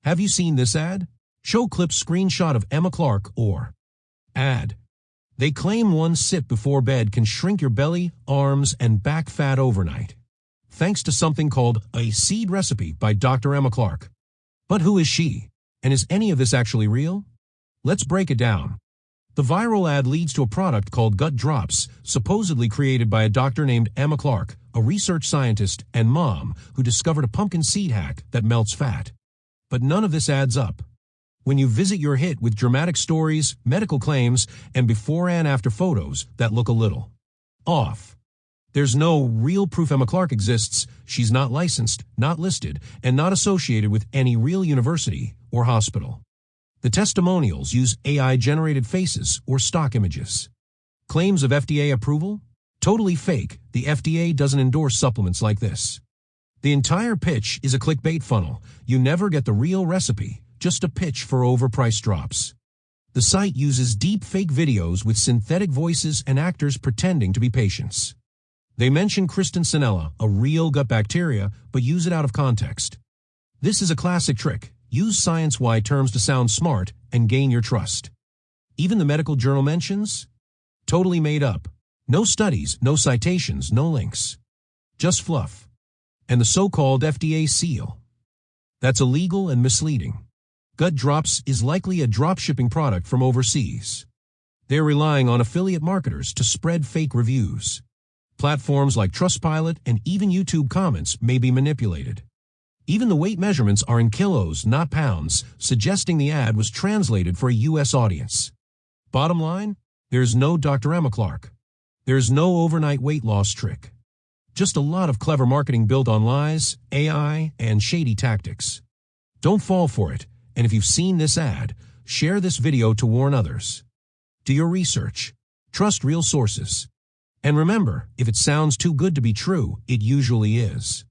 Have you seen this ad? Show clip screenshot of Emma Clark or ad. They claim one sip before bed can shrink your belly, arms, and back fat overnight, thanks to something called a seed recipe by Dr. Emma Clark. But who is she? And is any of this actually real? Let's break it down. The viral ad leads to a product called GutDrops, supposedly created by a doctor named Emma Clark, a research scientist and mom who discovered a pumpkin seed hack that melts fat. But none of this adds up. When you visit your hit with dramatic stories, medical claims, and before and after photos that look a little off. There's no real proof Emma Clark exists. She's not licensed, not listed, and not associated with any real university or hospital. The testimonials use AI-generated faces or stock images. Claims of FDA approval? Totally fake. The FDA doesn't endorse supplements like this. The entire pitch is a clickbait funnel. You never get the real recipe, just a pitch for overpriced drops. The site uses deepfake videos with synthetic voices and actors pretending to be patients. They mention Kristen Sanella, a real gut bacteria, but use it out of context. This is a classic trick. Use science-Y terms to sound smart and gain your trust. Even the medical journal mentions? Totally made up. No studies, no citations, no links. Just fluff. And the so-called FDA seal. That's illegal and misleading. GutDrops is likely a drop-shipping product from overseas. They're relying on affiliate marketers to spread fake reviews. Platforms like Trustpilot and even YouTube comments may be manipulated. Even the weight measurements are in kilos, not pounds, suggesting the ad was translated for a U.S. audience. Bottom line, there's no Dr. Emma Clark. There's no overnight weight loss trick. Just a lot of clever marketing built on lies, AI, and shady tactics. Don't fall for it, and if you've seen this ad, share this video to warn others. Do your research. Trust real sources. And remember, if it sounds too good to be true, it usually is.